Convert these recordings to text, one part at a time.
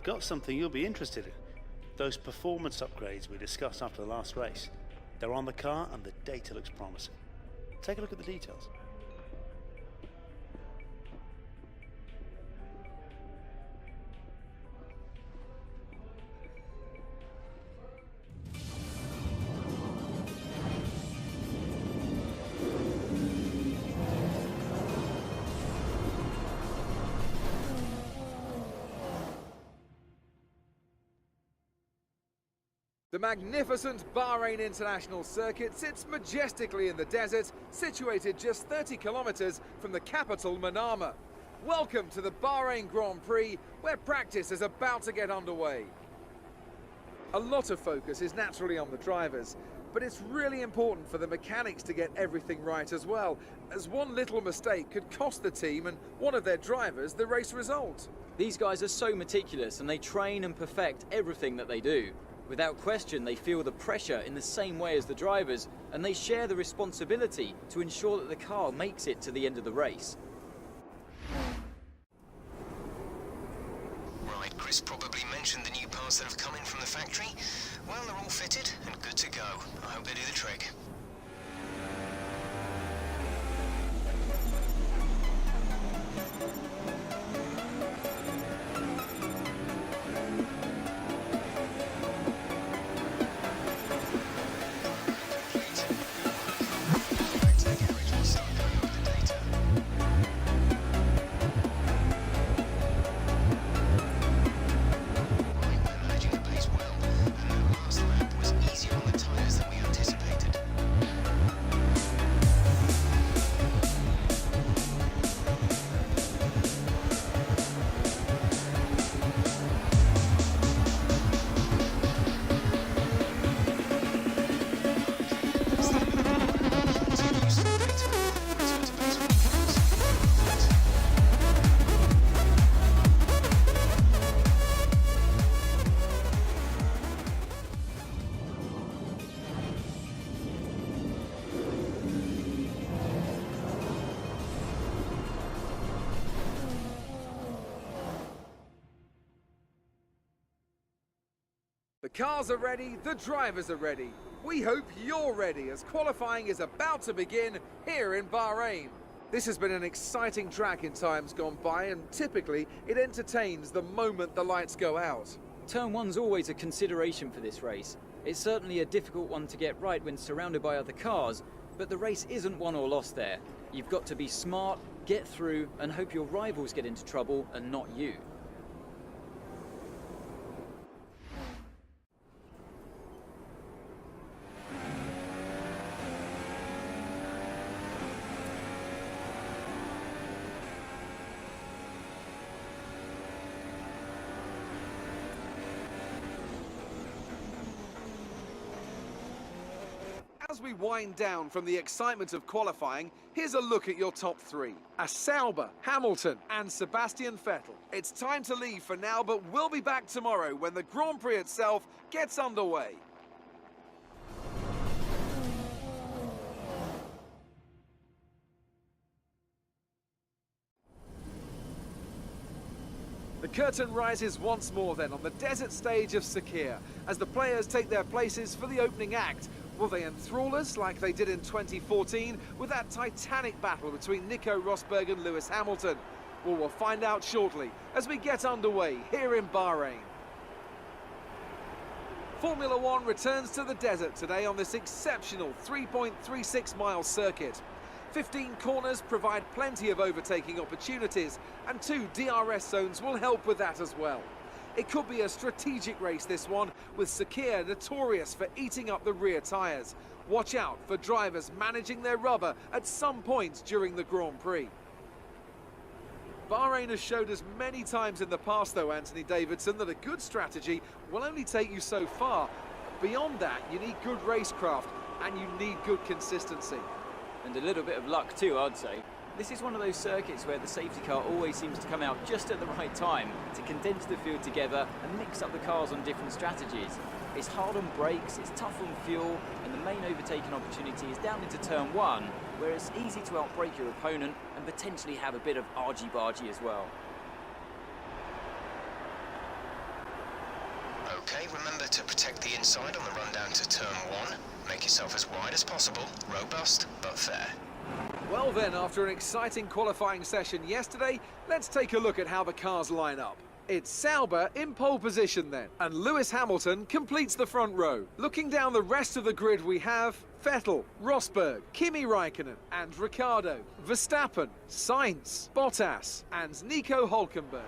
got something you'll be interested in. Those performance upgrades we discussed after the last race. They're on the car and the data looks promising. Take a look at the details. The magnificent Bahrain International Circuit sits majestically in the desert, situated just 30 kilometers from the capital Manama. Welcome to the Bahrain Grand Prix, where practice is about to get underway. A lot of focus is naturally on the drivers, but it's really important for the mechanics to get everything right as well, as one little mistake could cost the team and one of their drivers the race result. These guys are so meticulous and they train and perfect everything that they do. Without question, they feel the pressure in the same way as the drivers, and they share the responsibility to ensure that the car makes it to the end of the race. Right, Chris probably mentioned the new parts that have come in from the factory. Well, they're all fitted and good to go. I hope they do the trick. The cars are ready, the drivers are ready. We hope you're ready as qualifying is about to begin here in Bahrain. This has been an exciting track in times gone by, and typically it entertains the moment the lights go out. Turn 1's always a consideration for this race. It's certainly a difficult one to get right when surrounded by other cars, but the race isn't won or lost there. You've got to be smart, get through, and hope your rivals get into trouble and not you. As we wind down from the excitement of qualifying, here's a look at your top three. Sauber, Hamilton and Sebastian Vettel. It's time to leave for now, but we'll be back tomorrow when the Grand Prix itself gets underway. The curtain rises once more then on the desert stage of Sakhir as the players take their places for the opening act. Will they enthrall us like they did in 2014 with that titanic battle between Nico Rosberg and Lewis Hamilton? Well, we'll find out shortly as we get underway here in Bahrain. Formula One returns to the desert today on this exceptional 3.36-mile circuit. 15 corners provide plenty of overtaking opportunities, and 2 DRS zones will help with that as well. It could be a strategic race, this one, with Sakhir notorious for eating up the rear tyres. Watch out for drivers managing their rubber at some points during the Grand Prix. Bahrain has showed us many times in the past, though, Anthony Davidson, that a good strategy will only take you so far. Beyond that, you need good racecraft and you need good consistency. And a little bit of luck too, I'd say. This is one of those circuits where the safety car always seems to come out just at the right time to condense the field together and mix up the cars on different strategies. It's hard on brakes, it's tough on fuel, and the main overtaking opportunity is down into turn 1, where it's easy to outbrake your opponent and potentially have a bit of argy-bargy as well. Okay, remember to protect the inside on the run down to turn 1. Make yourself as wide as possible, robust but fair. Well then, after an exciting qualifying session yesterday, let's take a look at how the cars line up. It's Sauber in pole position then, and Lewis Hamilton completes the front row. Looking down the rest of the grid we have Vettel, Rosberg, Kimi Räikkönen and Ricciardo, Verstappen, Sainz, Bottas and Nico Hülkenberg.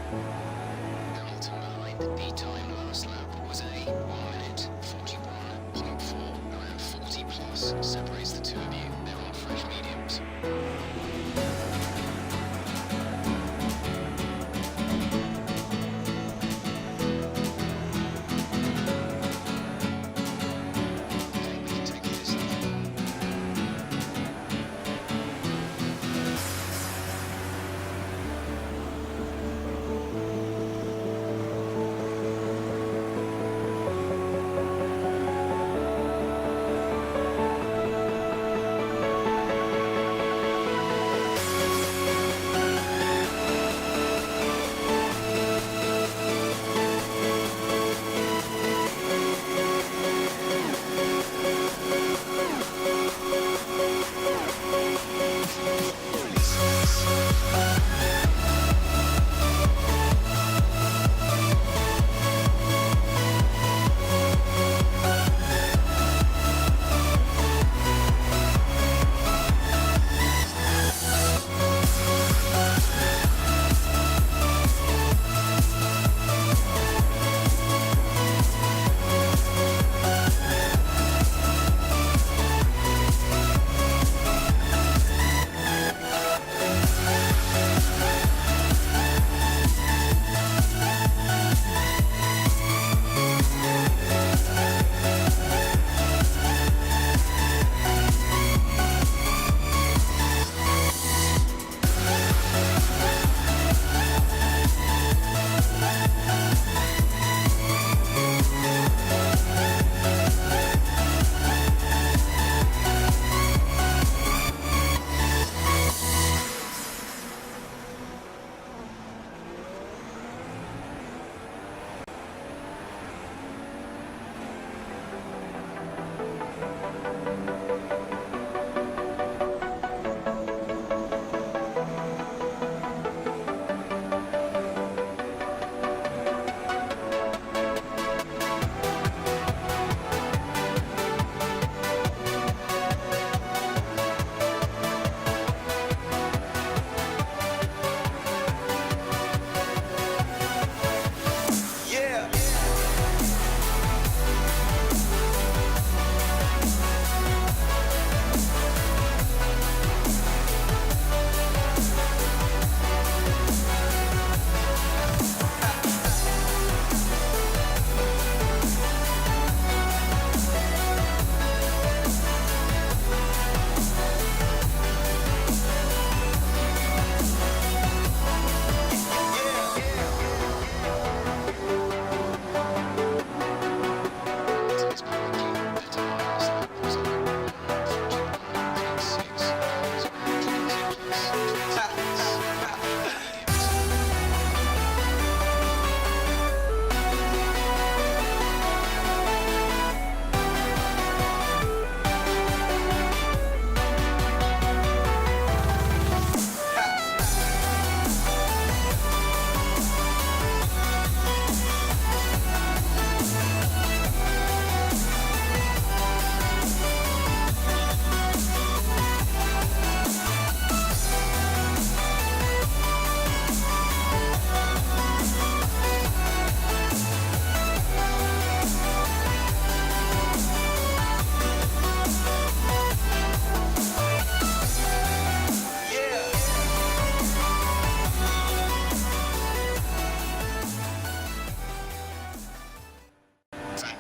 Hamilton behind. The time last lap was a 1 minute 41.4. Around 40 plus separates the two of you. They're on fresh mediums. Okay, we can take this now.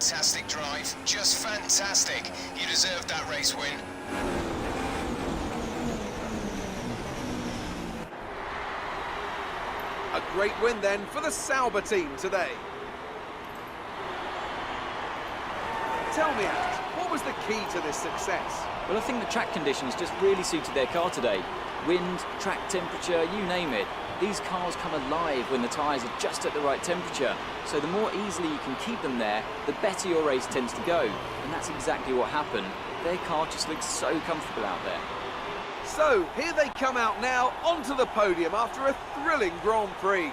Fantastic drive, just fantastic. You deserved that race win. A great win then for the Sauber team today. Tell me, Alex, what was the key to this success? Well, I think the track conditions just really suited their car today. Wind, track temperature, you name it. These cars come alive when the tyres are just at the right temperature. So the more easily you can keep them there, the better your race tends to go. And that's exactly what happened. Their car just looks so comfortable out there. So, here they come out now onto the podium after a thrilling Grand Prix.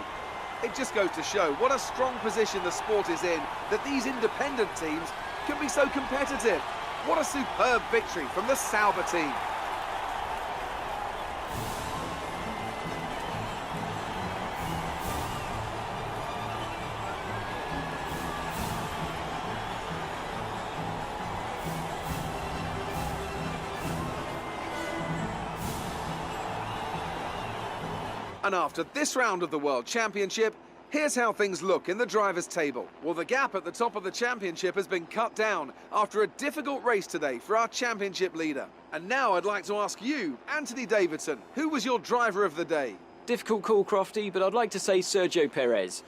It just goes to show what a strong position the sport is in, that these independent teams can be so competitive. What a superb victory from the Sauber team. And after this round of the World Championship, here's how things look in the drivers' table. Well, the gap at the top of the championship has been cut down after a difficult race today for our championship leader. And now I'd like to ask you, Anthony Davidson, who was your driver of the day? Difficult call, Crofty, but I'd like to say Sergio Perez.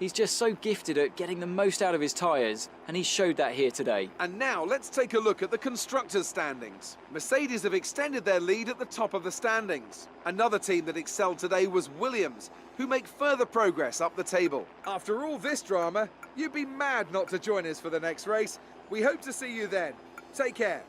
He's just so gifted at getting the most out of his tyres, and he showed that here today. And now let's take a look at the constructors' standings. Mercedes have extended their lead at the top of the standings. Another team that excelled today was Williams, who make further progress up the table. After all this drama, you'd be mad not to join us for the next race. We hope to see you then. Take care.